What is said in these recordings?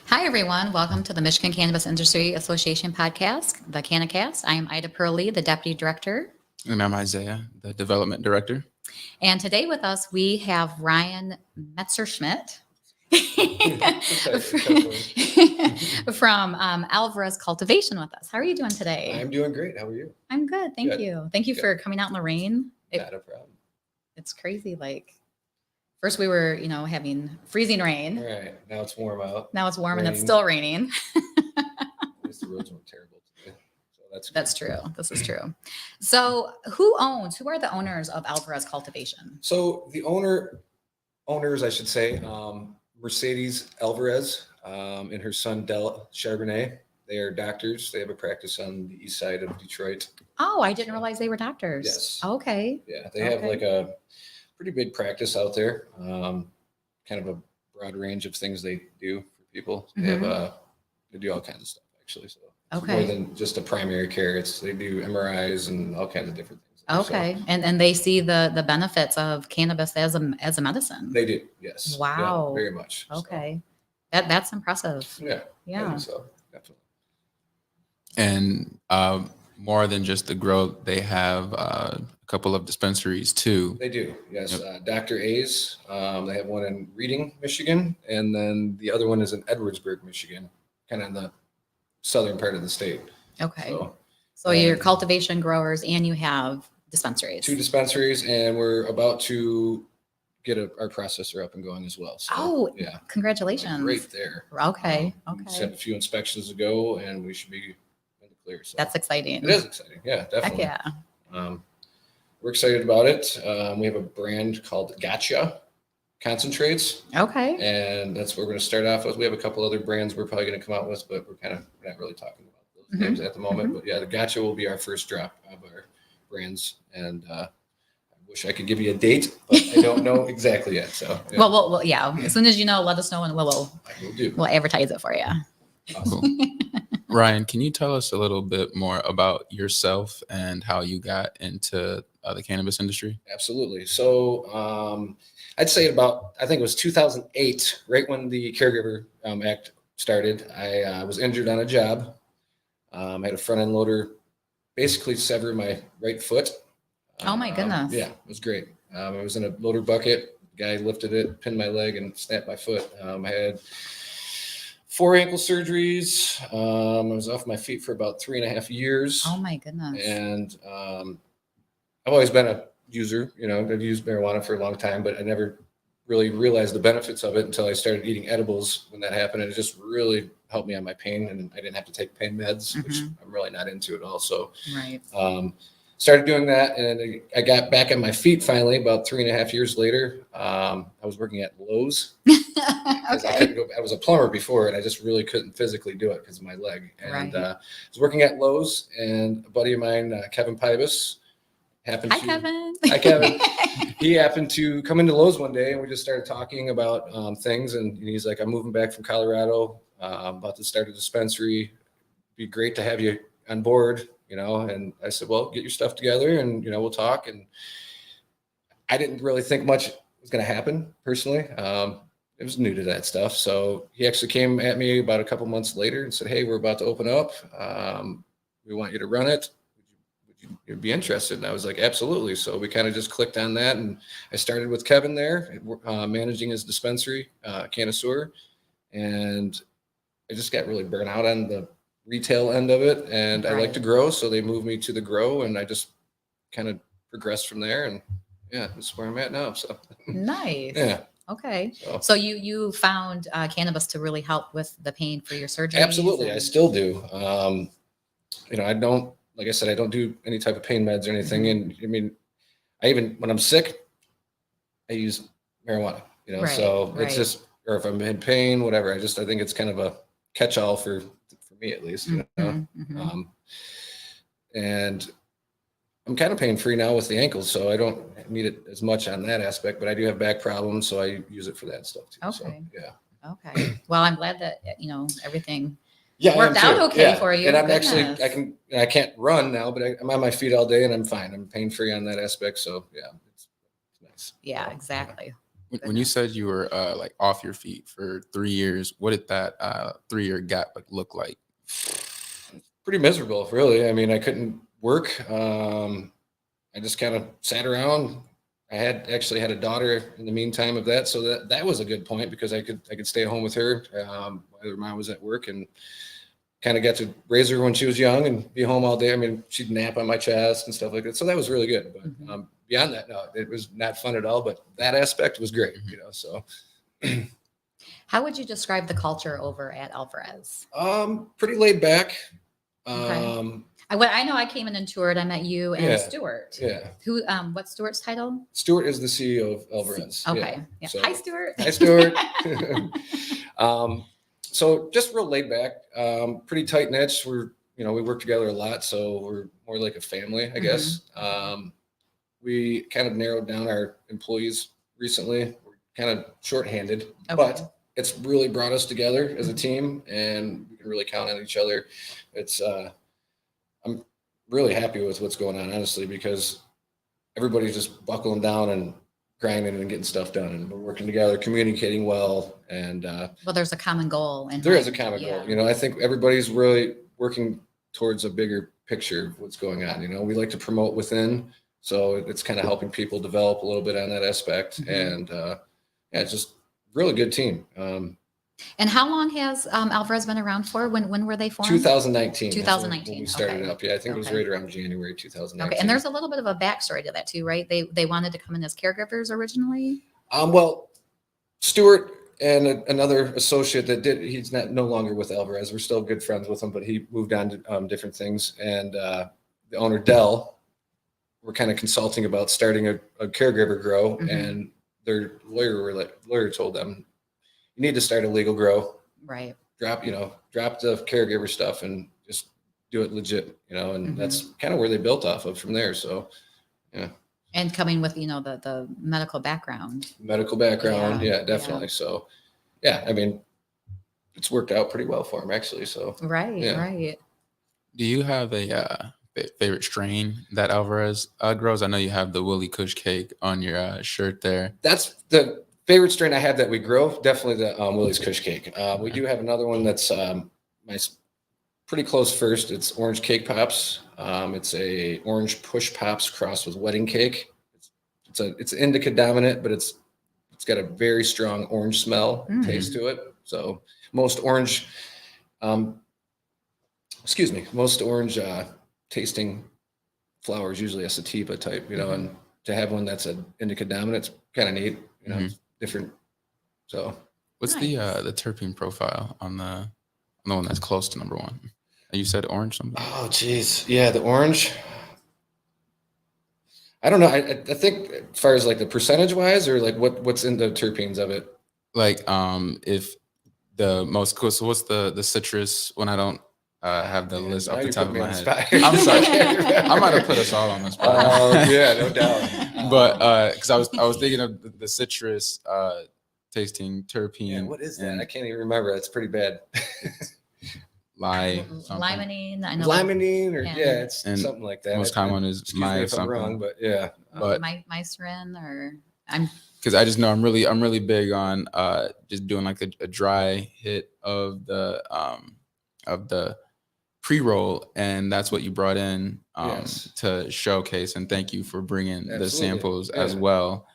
Hi, everyone. Welcome to the Michigan Cannabis Industry Association podcast, the Cannacast. I am Ida Pearlie, the Deputy Director. And I'm Isaiah, the Development Director. And today with us, we have Ryan Messerscmidt from Alvarez Cultivation with us. How are you doing today? I'm doing great. How are you? I'm good. Thank you. Thank you for coming out in the rain. Not a problem. It's crazy. First we were, having freezing rain. All right. Now it's warm out. Now it's warm and it's still raining. At least the roads weren't terrible today. So That's true. This is true. So who are the owners of Alvarez Cultivation? So the owners, I should say, Mercedes Alvarez and her son, Del Charbonnet. They are doctors. They have a practice on the east side of Detroit. Oh, I didn't realize they were doctors. Yes. Okay. Yeah. They have like a pretty big practice out there. Kind of a broad range of things they do for people. They have they do all kinds of stuff actually. So it's more than just a primary care. They do MRIs and all kinds of different things. Okay. So, and they see the benefits of cannabis as a medicine. they do. Yes. Wow. Yeah, very much. Okay. That's impressive. Yeah. Yeah. I think so definitely. And more than just the grow, they have a couple of dispensaries too. They do. Yes. Dr. A's. They have one in Reading, Michigan, and then the other one is in Edwardsburg, Michigan, kind of in the southern part of the state. Okay. So you're cultivation growers and you have dispensaries. 2 dispensaries, and we're about to get our processor up and going as well. So, yeah. Congratulations. Right there. Okay. We just had a few inspections to go, and we should be in the clear. So That's exciting. it is exciting. Yeah, definitely. Heck yeah. We're excited about it. We have a brand called Gotcha Concentrates. Okay. And that's what we're going to start off with. We have a couple other brands we're probably going to come out with, but we're not really talking about those names at the moment. But yeah, the Gotcha will be our first drop of our brands. And I wish I could give you a date, but I don't know exactly yet. So yeah. Well, yeah. As soon as you know, let us know and we'll advertise it for you. Awesome. Cool. Ryan, can you tell us a little bit more about yourself and how you got into the cannabis industry? Absolutely. So I'd say I think it was 2008, right when the Caregiver Act started. I was injured on a job. I had a front end loader basically sever my right foot. Oh my goodness. Yeah, it was great. I was in a loader bucket. Guy lifted it, pinned my leg, and snapped my foot. I had 4 ankle surgeries. I was off my feet for about 3.5 years. Oh my goodness. And I've always been a user. I've used marijuana for a long time, but I never really realized the benefits of it until I started eating edibles when that happened. And it just really helped me on my pain, and I didn't have to take pain meds, which I'm really not into at all. So started doing that, and I got back on my feet finally about 3.5 years later. I was working at Lowe's. Okay. I was a plumber before, and I just really couldn't physically do it because of my leg. And I was working at Lowe's, and a buddy of mine, Kevin Pybus, Hi, Kevin. Hi, Kevin. He happened to come into Lowe's one day, and we just started talking about things. And he's like, "I'm moving back from Colorado. About to start a dispensary. Be great to have you on board." And I said, "Well, get your stuff together, and we'll talk." And I didn't really think much was going to happen personally. It was new to that stuff. So he actually came at me about a couple months later and said, "Hey, we're about to open up. We want you to run it. Would you be interested?" And I was like, "Absolutely." So we kind of just clicked on that. And I started with Kevin there, managing his dispensary, Canacast. And I just got really burnt out on the retail end of it. And I like to grow. So they moved me to the grow, and I just kind of progressed from there. And yeah, that's where I'm at now. So nice. Yeah. Okay. So you found cannabis to really help with the pain for your surgery? Absolutely. I still do. I don't, like I said, I don't do any type of pain meds or anything. And I mean, when I'm sick, I use marijuana, it's just, or if I'm in pain, whatever, I think it's kind of a catch-all for me at least, and I'm kind of pain-free now with the ankles, so I don't need it as much on that aspect, but I do have back problems, so I use it for that stuff too. Okay. So, yeah. Okay. Well, I'm glad that, everything Yeah, worked out okay for you. And I'm I can't run now, but I'm on my feet all day and I'm fine. I'm pain-free on that aspect. So yeah, it's nice. Yeah, exactly. When you said you were like off your feet for 3 years, what did that 3 year gap like look like? Pretty miserable, really. I mean, I couldn't work. I just kind of sat around. I had actually had a daughter in the meantime of that, so that was a good point because I could stay home with her while her mom was at work, and kind of got to raise her when she was young and be home all day. I mean, she'd nap on my chest and stuff like that, so that was really good. But beyond that, no, it was not fun at all. But that aspect was great, So, How would you describe the culture over at Alvarez? pretty laid back. Okay. I know I came in and toured. I met you and Yeah, Stuart. Yeah. Who? What's Stuart's title? Stuart is the CEO of Alvarez. Okay. Yeah. So, Hi, Stuart. Hi, Stuart. So just real laid back, pretty tight knit. We work together a lot, so we're more like a family, I guess. We kind of narrowed down our employees recently. We're kind of shorthanded, but it's really brought us together as a team, and we can really count on each other. I'm really happy with what's going on, honestly, because everybody's just buckling down and grinding and getting stuff done, and we're working together, communicating well, and well, there's a common goal, and there is a common goal. I think everybody's really working towards a bigger picture of what's going on. We like to promote within, so it's kind of helping people develop a little bit on that aspect, and it's just really good team. And how long has Alvarez been around for? When were they formed? 2019. 2019. When we started up. Yeah, I think it was right around January 2019. Okay, and there's a little bit of a backstory to that too, right? They wanted to come in as caregivers originally. Well, Stuart and another associate he's no longer with Alvarez. We're still good friends with him, but he moved on to different things. And the owner, Dell, we're kind of consulting about starting a caregiver grow, and their lawyer told them, you need to start a legal grow. Right. Drop the caregiver stuff and just do it legit, and that's kind of where they built off of from there. So, yeah. And coming with, the medical background. Yeah, definitely. Yeah. So, yeah, I mean, it's worked out pretty well for him, actually. So, Right. Do you have a favorite strain that Alvarez grows? I know you have the Willie Kush cake on your shirt there. That's the favorite strain I have that we grow. Definitely the Willie's Kush cake. We do have another one that's my pretty close first. It's Orange Cake Pops. It's a orange push pops crossed with wedding cake. It's indica dominant, but it's got a very strong orange smell taste to it. So most orange tasting flowers usually a sativa type, and to have one that's an indica dominant, it's kind of neat, it's different. So what's the terpene profile on the one that's close to number one? You said orange something? Oh, geez. Yeah, the orange. I don't know. I think as far as like the percentage wise, or like what's in the terpenes of it. Like if the most cool. So what's the citrus when I don't have the list off the top of my head? I'm sorry. I might have put us all on the spot. Yeah, no doubt. But because I was thinking of the citrus tasting terpene. Yeah, what is that? I can't even remember. It's pretty bad. Limonene. I know. Limonene, or it's something like that. Most common one is my. If I'm wrong, but yeah. But MiCIA, or I'm. Because I just know I'm really big on just doing like a dry hit of the pre-roll, and that's what you brought in to showcase. And thank you for bringing the samples as well.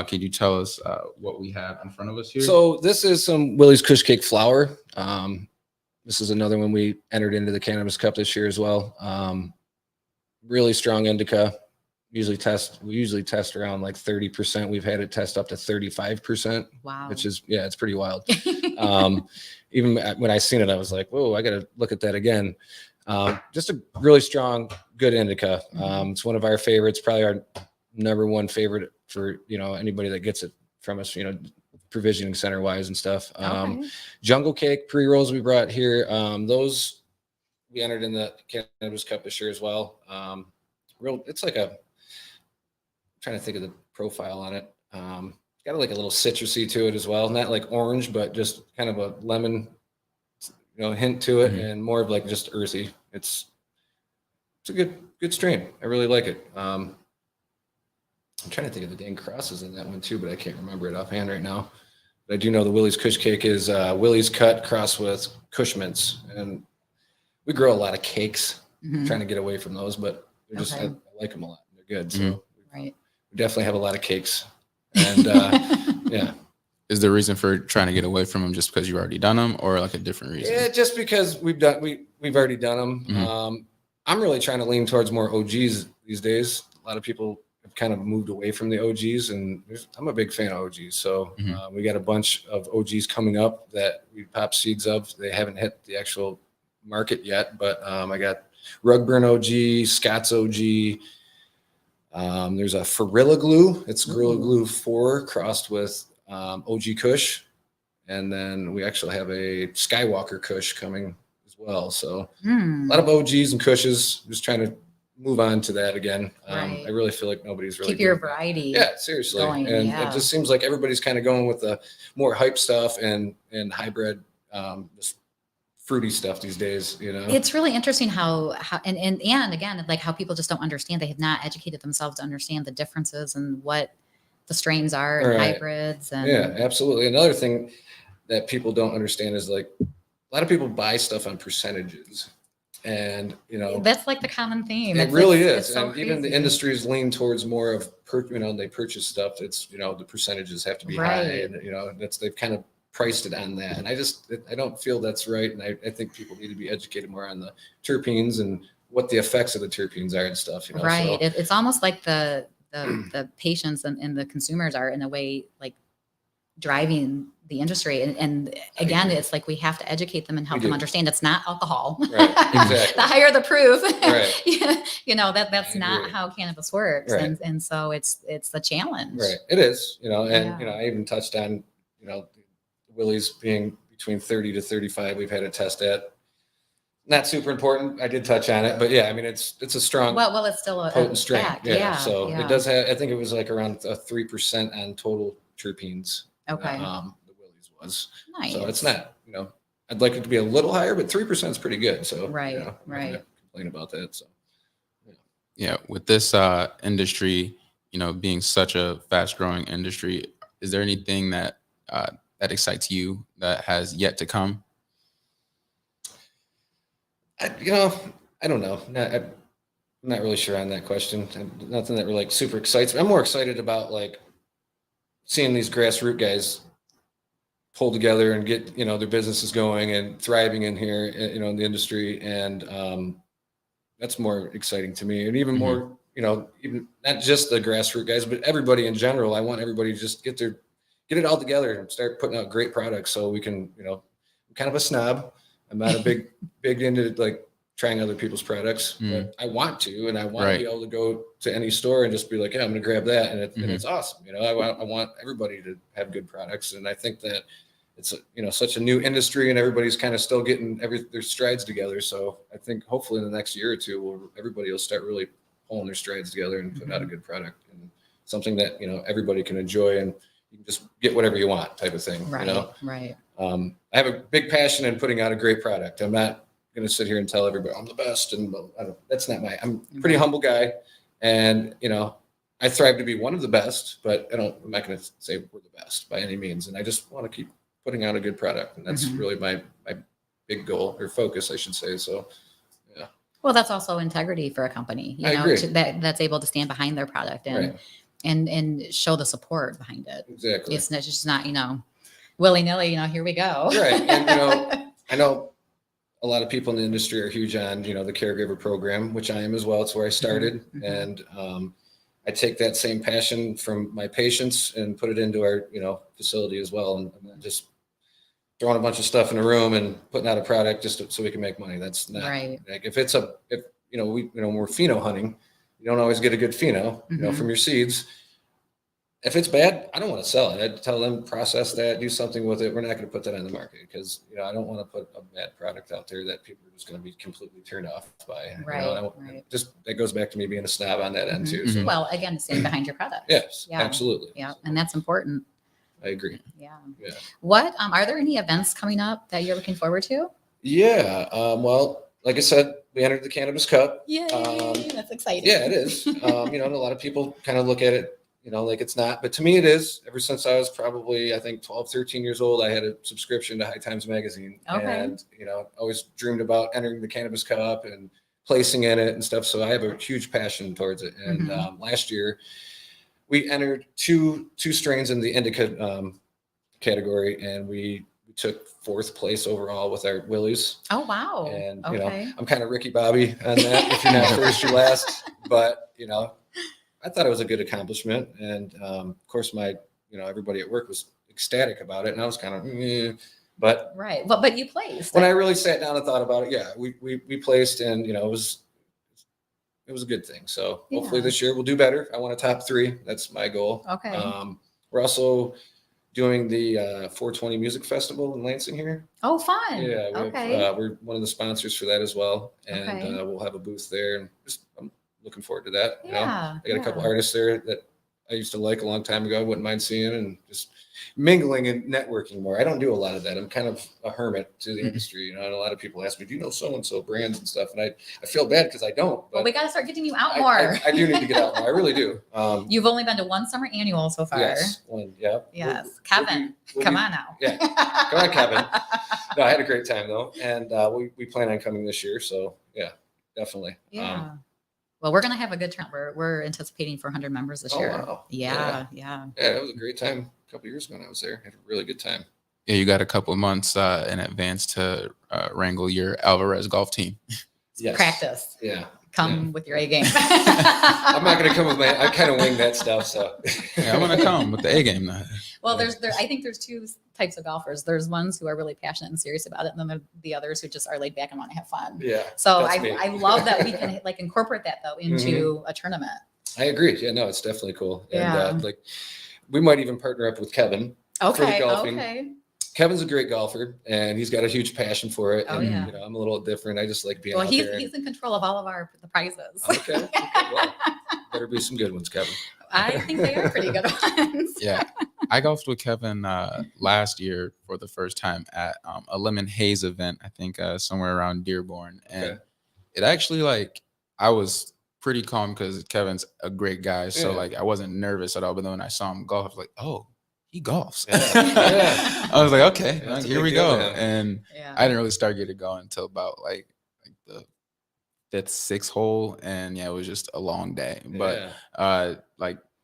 Could you tell us what we have in front of us here? So this is some Willie's Kush Cake flour. This is another one we entered into the Cannabis Cup this year as well. Really strong indica. We usually test around like 30%. We've had it test up to 35%. Wow. Which is, it's pretty wild. Even when I seen it, I was like, whoa, I got to look at that again. Just a really strong, good indica. It's one of our favorites, probably our number one favorite for, anybody that gets it from us, provisioning center wise and stuff. Jungle Cake pre-rolls we brought here. Those we entered in the Cannabis Cup this year as well. It's like I'm trying to think of the profile on it. It's got like a little citrusy to it as well. Not like orange, but just kind of a lemon, hint to it, and more of like just earthy. It's a good strain. I really like it. I'm trying trying to think of the dang crosses in that one too, but I can't remember it offhand right now. But I do know the Willie's Kush Cake is Willie's cut crossed with Kush mints, and we grow a lot of cakes. Trying to get away from those, but they're just I like them a lot. They're good, so Right. We definitely have a lot of cakes, and yeah. Is the reason for trying to get away from them just because you've already done them, or like a different reason? Yeah, just because we've already done them. I'm really trying to lean towards more OGs these days. A lot of people have kind of moved away from the OGs, and I'm a big fan of OGs. So we got a bunch of OGs coming up that we pop seeds of. They haven't hit the actual market yet, but I got Rugburn OG, Scott's OG. There's a Gorilla Glue. It's Gorilla Glue 4 crossed with OG Kush. And then we actually have a Skywalker Kush coming as well. So a lot of OGs and Kushes. Just trying to move on to that again. I really feel like nobody's really keep your variety. Yeah, seriously. Going, and it just seems like everybody's kind of going with the more hype stuff and hybrid, just fruity stuff these days, you know. It's really interesting how and again, like how people just don't understand. They have not educated themselves to understand the differences and what the strains are and hybrids. And yeah, absolutely. Another thing that people don't understand is like a lot of people buy stuff on percentages, and you know that's like the common theme. It really is, so and even the industries lean towards more of they purchase stuff. It's the percentages have to be high, and they've kind of priced it on that, and I don't feel that's right, and I think people need to be educated more on the terpenes and what the effects of the terpenes are and stuff. Right. So, it's almost like the patients and the consumers are in a way like driving the industry, and again, it's like we have to educate them and help them understand it's not alcohol. Right. Exactly. The higher the proof, right. that's not how cannabis works, right. and so it's a challenge. Right. It is, and I even touched on Willie's being between 30 to 35. We've had a test at. Not super important. I did touch on it, but yeah, I mean, it's a strong. Well, it's still a potent strain. Yeah. So it does have. I think it was like around 3% on total terpenes. Okay. The Willie's was. Nice. So it's not. I'd like it to be a little higher, but 3% is pretty good. So right. I'm not gonna complain about that. So. Yeah, with this industry, being such a fast-growing industry, is there anything that excites you that has yet to come? I don't know. I'm not really sure on that question. Nothing that really super excites me. I'm more excited about like seeing these grassroots guys pull together and get their businesses going and thriving in here, in the industry, and that's more exciting to me. And even more, even not just the grassroots guys, but everybody in general. I want everybody to just get it all together and start putting out great products so we can, I'm kind of a snob. I'm not a big into like trying other people's products, but I want to, and I want to be able to go to any store and just be like, yeah, I'm going to grab that. And it's awesome. I want everybody to have good products. And I think that it's, such a new industry and everybody's kind of still getting their strides together. So I think hopefully in the next year or two, everybody will start really pulling their strides together and putting out a good product and something that, everybody can enjoy and you can just get whatever you want type of thing. Right. I have a big passion in putting out a great product. I'm not going to sit here and tell everybody I'm the best, and that's not I'm a pretty humble guy, and I thrive to be one of the best, but I'm not going to say we're the best by any means. And I just want to keep putting out a good product, and that's really my big goal or focus, I should say. So, yeah. Well, that's also integrity for a company, I agree. That's able to stand behind their product and show the support behind it. Exactly. It's just not willy-nilly, here we go. Right. And, I know a lot of people in the industry are huge on, the caregiver program, which I am as well. It's where I started. And I take that same passion from my patients and put it into our, facility as well. And I'm not just throwing a bunch of stuff in a room and putting out a product just so we can make money. That's not right. Like if when we're pheno hunting, you don't always get a good pheno, from your seeds. If it's bad, I don't want to sell it. I'd tell them, process that, do something with it. We're not going to put that on the market because, I don't want to put a bad product out there that people are just going to be completely turned off by. Right. Just that goes back to me being a snob on that end too. So. Well, again, stand behind your product. Yes, absolutely. Yeah, and that's important. I agree. Yeah. Yeah. What are there any events coming up that you're looking forward to? Yeah. Well, like I said, we entered the Cannabis Cup. Yay! That's exciting. Yeah, it is. And a lot of people kind of look at it, like it's not, but to me it is. Ever since I was probably, I think 12, 13 years old, I had a subscription to High Times magazine, and always dreamed about entering the Cannabis Cup and placing in it and stuff. So I have a huge passion towards it. And last year we entered two strains in the indica category, and we took 4th place overall with our Willies. Oh, wow. And, I'm kind of Ricky Bobby on that. If you're not first, you're last. But, I thought it was a good accomplishment. And, of course, my, everybody at work was ecstatic about it. And I was kind of, but. Right. But you placed. When I really sat down and thought about it, we placed, and, it was a good thing. So hopefully this year we'll do better. I want a top 3. That's my goal. Okay. We're also doing the 420 Music Festival in Lansing here. Oh, fun. Yeah. We're one of the sponsors for that as well. And Okay. We'll have a booth there. And I'm looking forward to that. Yeah. I got a couple artists there that I used to like a long time ago. I wouldn't mind seeing, and just mingling and networking more. I don't do a lot of that. I'm kind of a hermit to the industry. And a lot of people ask me, do you know so-and-so brands and stuff? And I feel bad because I don't. But Well, we got to start getting you out more. I do need to get out more. I really do. You've only been to one summer annual so far. Yes. One, yeah. Yes. Kevin, come on now. Yeah. Come on, Kevin. No, I had a great time though. And we plan on coming this year. So yeah, definitely. Yeah. Well, we're going to have a good turn. We're anticipating 400 members this year. Wow. Yeah. Yeah, it was a great time a couple years ago when I was there. I had a really good time. Yeah, you got a couple of months in advance to wrangle your Alvarez golf team. Yes. Practice. Yeah. Come with your A game. I'm not going to come with I kind of wing that stuff. So Yeah, I'm gonna come with the A game now. Well, I think there's 2 types of golfers. There's ones who are really passionate and serious about it, and then there are the others who just are laid back and want to have fun. yeah. So that's me. I love that we can incorporate that though into a tournament. I agree. Yeah, no, it's definitely cool. Yeah. And we might even partner up with Kevin. For the Okay. golfing. Okay. Kevin's a great golfer, and he's got a huge passion for it. Oh, and, yeah. I'm a little different. I just like being Well, out he's there. in control of all of the prizes. Okay. Well, better be some good ones, Kevin. I think they are pretty good ones. Yeah, I golfed with Kevin last year for the first time at a Lemon Haze event. I think somewhere around Dearborn, and it actually I was pretty calm because Kevin's a great guy, so I wasn't nervous at all. But then when I saw him golf, I was like, oh, he golfs. Yeah. I was like, okay, That's a here big we deal go. to him. And Yeah. I didn't really start getting going until about like the 5th, 6th hole, and it was just a long day. But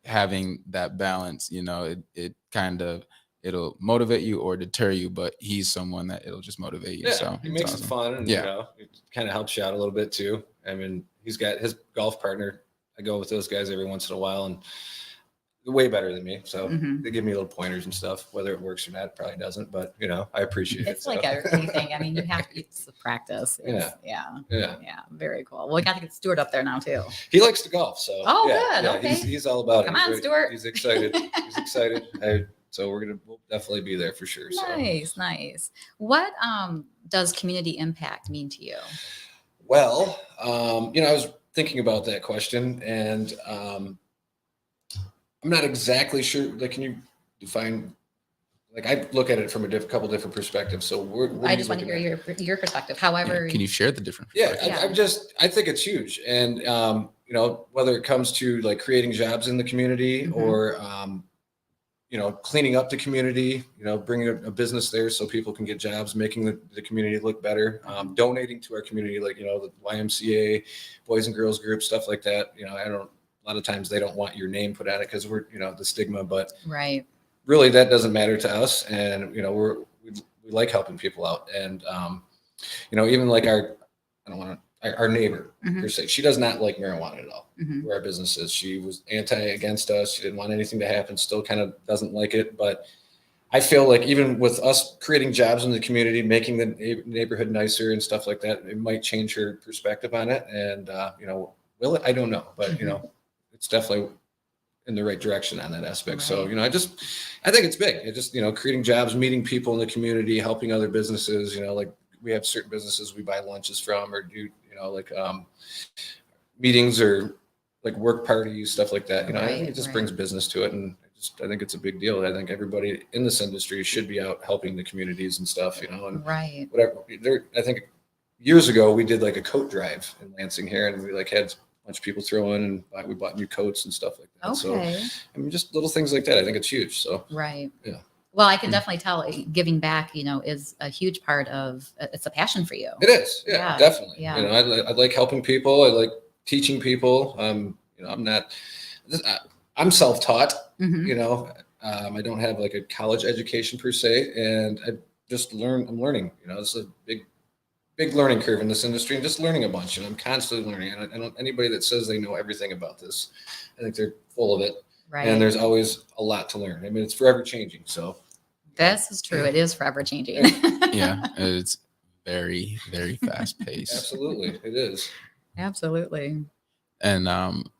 having that balance, it kind of it'll motivate you or deter you, but he's someone that it'll just motivate you. Yeah, So he makes it's it awesome. fun, and it kind of helps you out a little bit too. I mean, he's got his golf partner. I go with those guys every once in a while, and they're way better than me. So they give me little pointers and stuff. Whether it works or not, it probably doesn't. But I appreciate it. It's like anything. I mean, it's practice. Yeah. Very cool. Well, we got to get Stuart up there now too. He likes to golf, so good. Okay. He's all about it. Come on, Stuart. He's excited. He's excited. So we'll definitely be there for sure. So. Nice. What does community impact mean to you? Well, I was thinking about that question, and I'm not exactly sure. Can you define? I look at it from a couple different perspectives. So I just want to hear your perspective. However, Can you share the different? I think it's huge, and whether it comes to creating jobs in the community or cleaning up the community, bringing a business there so people can get jobs, making the community look better, donating to our community, the YMCA, Boys and Girls Group, stuff like that. A lot of times they don't want your name put on it because we're, the stigma, but really that doesn't matter to us. And, we like helping people out. And, even our neighbor, per se, she does not like marijuana at all. Where our business is, she was against us. She didn't want anything to happen. Still kind of doesn't like it. But I feel like even with us creating jobs in the community, making the neighborhood nicer and stuff like that, it might change her perspective on it. And will it? I don't know. But it's definitely in the right direction on that aspect. So I think it's big. It just creating jobs, meeting people in the community, helping other businesses. We have certain businesses we buy lunches from, or do meetings or work parties, stuff like that. I think it just brings business to it, and I think it's a big deal. I think everybody in this industry should be out helping the communities and stuff. And whatever. I think years ago we did a coat drive in Lansing here, and we had bunch of people throw in, and we bought new coats and stuff like that. Okay. So, I mean, just little things like that. I think it's huge. So, Right. Yeah. Well, I can definitely tell giving back, is a huge part of, it's a passion for you. it is. Yeah, Yeah, definitely. yeah. I like helping people. I like teaching people. I'm self-taught, Mhm. I don't have like a college education per se, and I'm learning, this is a big learning curve in this industry, and just learning a bunch, and I'm constantly learning. And I don't, anybody that says they know everything about this, I think they're full of it. Right. And there's always a lot to learn. I mean, it's forever changing. So This is true. It is forever changing. Yeah, it's very, very fast paced. absolutely, it is. Absolutely. And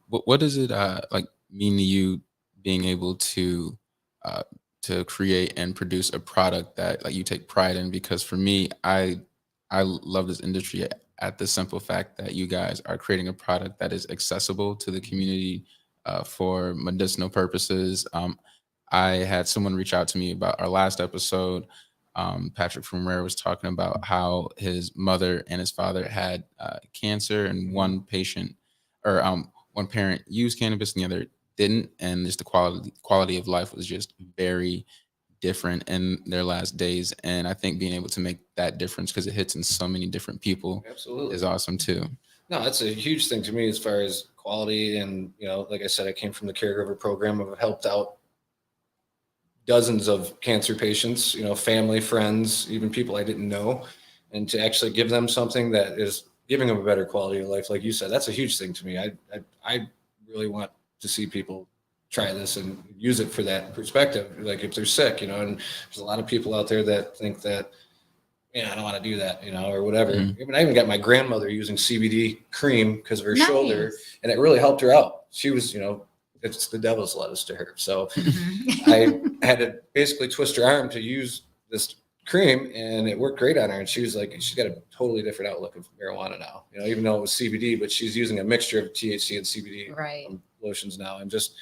what does it like mean to you being able to create and produce a product that like you take pride in? Because for me, I love this industry at the simple fact that you guys are creating a product that is accessible to the community for medicinal purposes. I had someone reach out to me about our last episode. Patrick from Rare was talking about how his mother and his father had cancer, and one patient or one parent used cannabis and the other didn't, and just the quality of life was just very different in their last days. And I think being able to make that difference, because it hits in so many different people, Absolutely. is awesome too. No, that's a huge thing to me as far as quality. And, like I said, I came from the caregiver program. I've helped out dozens of cancer patients, family, friends, even people I didn't know. And to actually give them something that is giving them a better quality of life, like you said, that's a huge thing to me. I really want to see people try this and use it for that perspective. Like if they're sick, and there's a lot of people out there that think that, I don't want to do that, or whatever. Mhm. I mean, I even got my grandmother using CBD cream because of her Nice. shoulder, and it really helped her out. She was, it's the devil's lettuce to her. So Mhm. I had to basically twist her arm to use this cream, and it worked great on her. And she was like, she's got a totally different outlook of marijuana now, even though it was CBD, but she's using a mixture of THC and CBD Right. lotions now, and just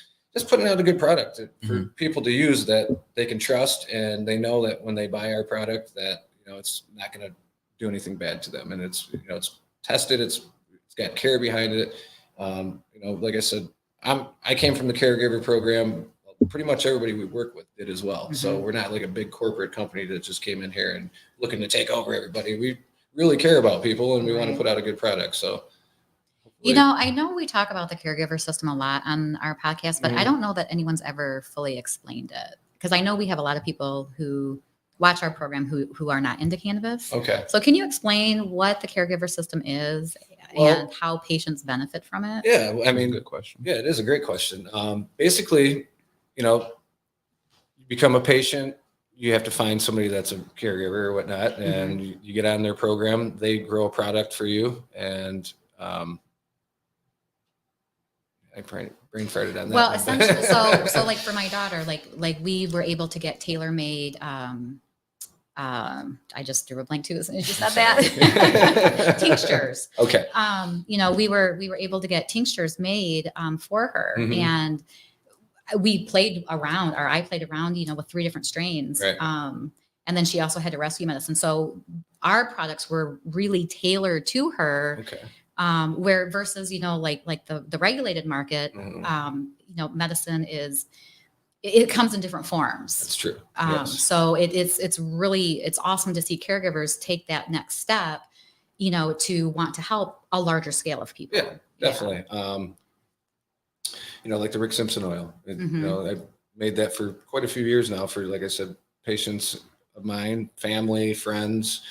putting out a good product for people to use that they can trust, and they know that when they buy our product that, it's not going to do anything bad to them. And it's, it's tested, it's got care behind it. Like I said, I came from the caregiver program. Pretty much everybody we work with did as well. So we're not like a big corporate company that just came in here and looking to take over everybody. We really care about people, and we want to put out a good product. So, I know we talk about the caregiver system a lot on our podcast, but I Mhm. don't know that anyone's ever fully explained it. Because I know we have a lot of people who watch our program who are not into cannabis. Okay. So can you explain what the caregiver system is and how patients benefit from it? Yeah, I mean, good question. Yeah, it is a great question. Basically, you become a patient, you have to find somebody that's a caregiver or whatnot, and you get on their program. They grow a product for you, and I brain farted on that. Well, one. essentially, so like for my daughter, like we were able to get tailor-made. I just drew a blank too as soon as you said that. Tinctures. Okay. We were able to get tinctures made for her, and we played around, or I played around, with 3 different strains. Right. And then she also had a rescue medicine. So our products were really tailored to her. Okay. Where versus, like the regulated market, medicine it comes in different forms. That's true. Yes. So it's awesome to see caregivers take that next step, to want to help a larger scale of people. Yeah, definitely. Like the Rick Simpson oil. I've made that for quite a few years now for, like I said, patients of mine, family, friends.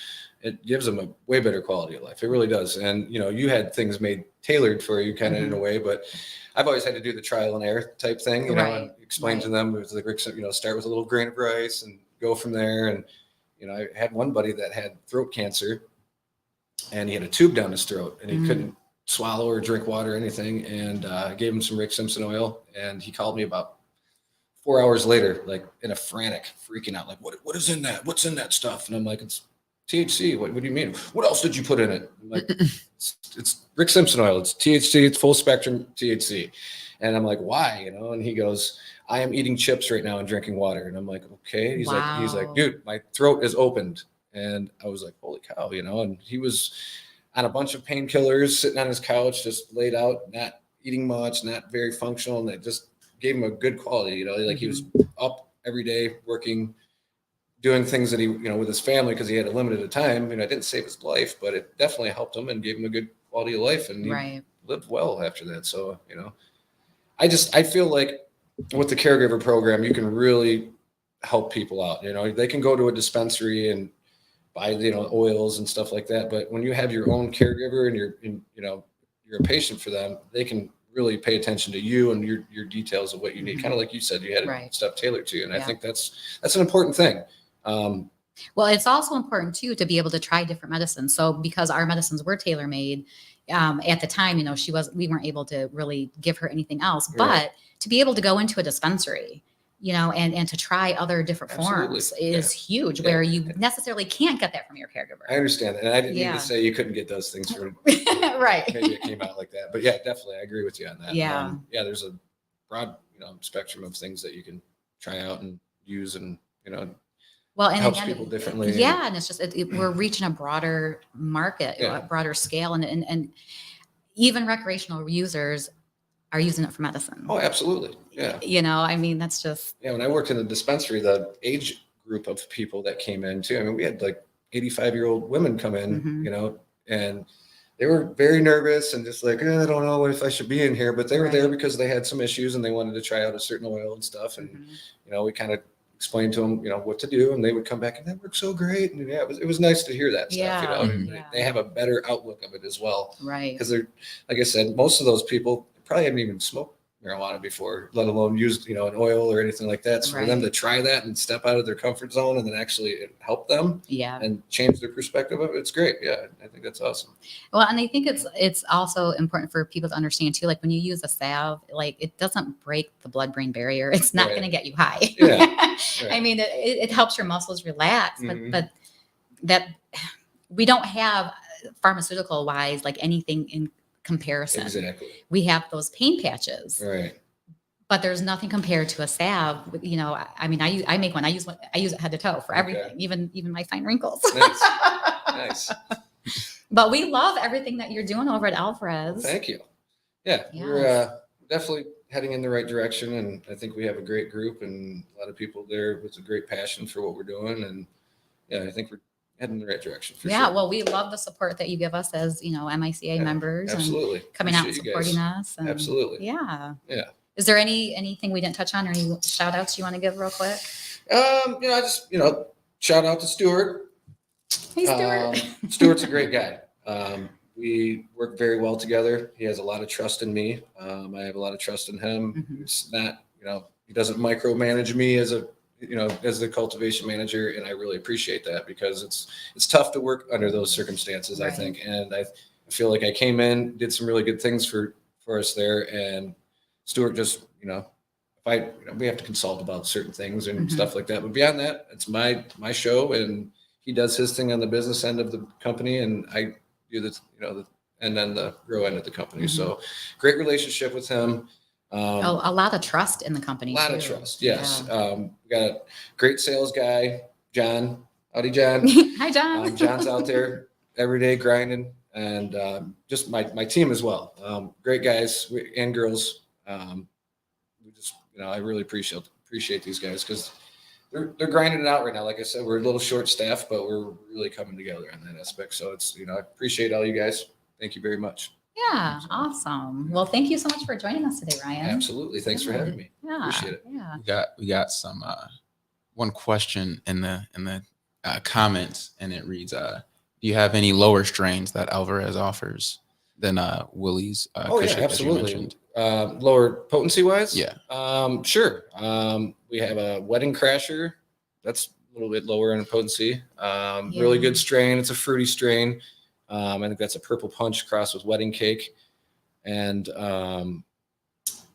It gives them a way better quality of life. It really does. And, you had things made tailored for you kind of in a way, but I've always had to do the trial and error type thing, and explain to them, it was like Rick, start with a little grain of rice and go from there. And, I had one buddy that had throat cancer, and he had a tube down his throat, and he couldn't swallow or drink water or anything. And I gave him some Rick Simpson oil, and he called me about 4 hours later, like in a frantic, freaking out, like, what is in that? What's in that stuff? And I'm like, it's THC. What do you mean? What else did you put in it? I'm like, it's Rick Simpson oil. It's THC. It's full spectrum THC. And I'm like, why? And he goes, I am eating chips right now and drinking water. And I'm like, okay. He's like, dude, my throat is opened. And I was like, holy cow, and he was on a bunch of painkillers, sitting on his couch, just laid out, not eating much, not very functional, and it just gave him a good quality. You know, like he was up every day working, doing things that he, you know, with his family because he had a limited time. You know, it didn't save his life, but it definitely helped him and gave him a good quality of life, and he lived well after that. So, you know, I feel like with the caregiver program, you can really help people out. You know, they can go to a dispensary and buy, you know, oils and stuff like that. But when you have your own caregiver and you're a patient for them, they can really pay attention to you and your details of what you need. Kind of like you said, you had stuff tailored to you. And I think that's an important thing. Well, it's also important too to be able to try different medicines. So because our medicines were tailor made at the time, you know, we weren't able to really give her anything else, but to be able to go into a dispensary, you know, and to try other different forms is huge, where you necessarily can't get that from your caregiver. I understand that. And I didn't mean to say you couldn't get those things from right. Maybe it came out like that, but yeah, definitely. I agree with you on that. Yeah. There's a broad, you know, spectrum of things that you can try out and use, and, you know, well, and helps again, people differently. Yeah. And it's just, we're reaching a broader market, a broader scale, and even recreational users are using it for medicine. Oh, absolutely. Yeah. You know, I mean, that's just. Yeah. When I worked in the dispensary, the age group of people that came in too, I mean, we had like 85-year-old women come in, you know, and they were very nervous and just like, I don't know if I should be in here, but they were there because they had some issues and they wanted to try out a certain oil and stuff. And, you know, we kind of explained to them, you know, what to do, and they would come back and that worked so great. And it was nice to hear that stuff, you know, and they have a better outlook of it as well. Right. Because they're, like I said, most of those people probably haven't even smoked marijuana before, let alone used, you know, an oil or anything like that. So for them to try that and step out of their comfort zone and then actually help them and change their perspective of it, it's great. Yeah, I think that's awesome. Well, and I think it's also important for people to understand too, like when you use a salve, like it doesn't break the blood-brain barrier. It's not going to get you high. I mean, it helps your muscles relax, but that we don't have pharmaceutical wise, like anything in comparison. Exactly. We have those pain patches. Right. But there's nothing compared to a salve. You know, I mean, I make one. I use it head to toe for everything, even my fine wrinkles. Nice. But we love everything that you're doing over at Alvarez. Thank you. Yeah, we're definitely heading in the right direction, and I think we have a great group and a lot of people there with a great passion for what we're doing, and I think we're heading in the right direction. For sure. Well, we love the support that you give us as, you know, MiCIA members, absolutely, and coming out and supporting us. And absolutely. Yeah. Is there anything we didn't touch on, or any shout outs you want to give real quick? I just, shout out to Stuart. Hey, Stuart. Stuart's a great guy. We work very well together. He has a lot of trust in me. I have a lot of trust in him. It's not, he doesn't micromanage me as the cultivation manager. And I really appreciate that, because it's tough to work under those circumstances, I think. And I feel like I came in, did some really good things for us there. And Stuart just, we have to consult about certain things and stuff like that. But beyond that, it's my show, and he does his thing on the business end of the company, and I do the and then the grow end of the company. So great relationship with him. A lot of trust in the company. A lot of trust. Yes. Yeah. We got a great sales guy, John. Howdy, John. Hi, John. John's out there every day grinding, and just my team as well. Great guys and girls. We just, I really appreciate these guys, because they're grinding it out right now. Like I said, we're a little short staffed, but we're really coming together on that aspect. So it's, I appreciate all you guys. Thank you very much. Yeah. Awesome. Well, thank you so much for joining us today, Ryan. Absolutely. Thanks for having me. Yeah. Appreciate it. Yeah. We got some one question in the comments, and it reads, do you have any lower strains that Alvarez offers than Willie's? Absolutely. Lower potency wise? Yeah. Sure. We have a Wedding Crasher. That's a little bit lower in potency. Really good strain. It's a fruity strain. I think that's a Purple Punch crossed with Wedding Cake. And I'm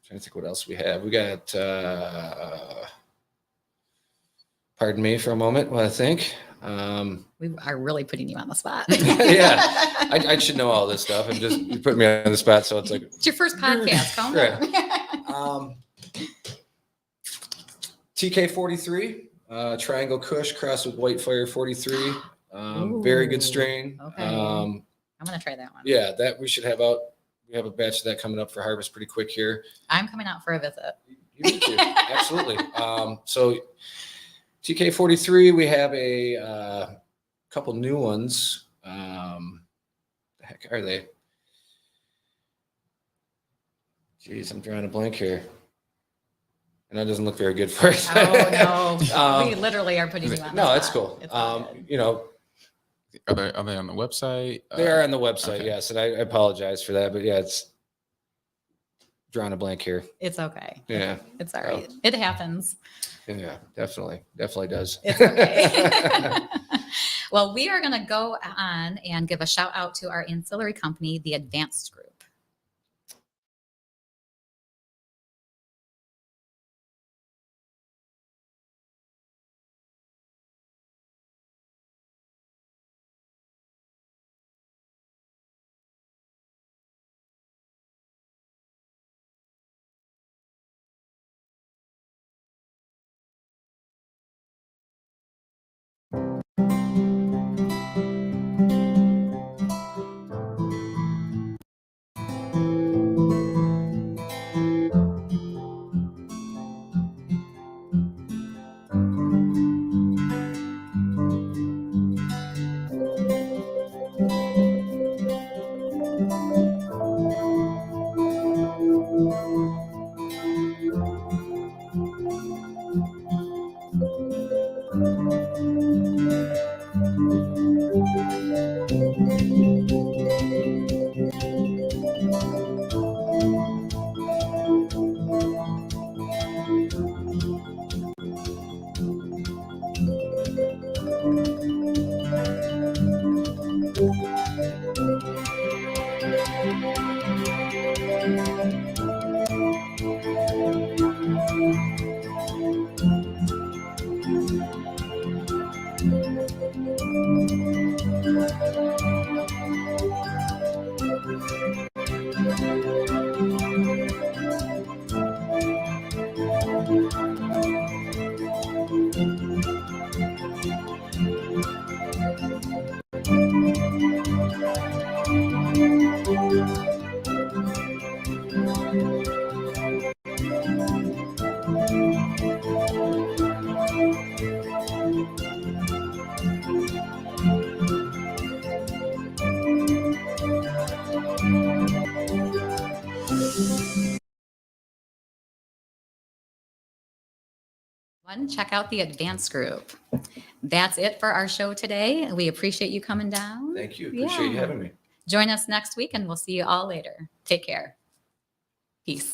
trying to think what else we have. We got, pardon me for a moment while I think. We are really putting you on the spot. Yeah, I should know all this stuff. You put me on the spot, so it's like it's your first podcast. Calm down. TK43, Triangle Kush crossed with White Fire 43. Very good strain. Okay. I'm going to try that one. Yeah, that we should have out. We have a batch of that coming up for harvest pretty quick here. I'm coming out for a visit. You need to, absolutely. So TK43, we have a couple new ones. The heck are they? Jeez, I'm drawing a blank here. And that doesn't look very good for us. Oh, no. We literally are putting you on the No, it's spot. cool. It's all good. You know, Are they on the website? they are on the website, okay. yes. And I apologize for that, but yeah, it's drawing a blank here. It's okay. Yeah. It's all right. It happens. Yeah, definitely does. It's okay. Well, we are going to go on and give a shout out to our ancillary company, the Advanced Group. Check out the Advanced Group. That's it for our show today. We appreciate you coming down. Thank you. Appreciate you having me. Join us next week and we'll see you all later. Take care. Peace.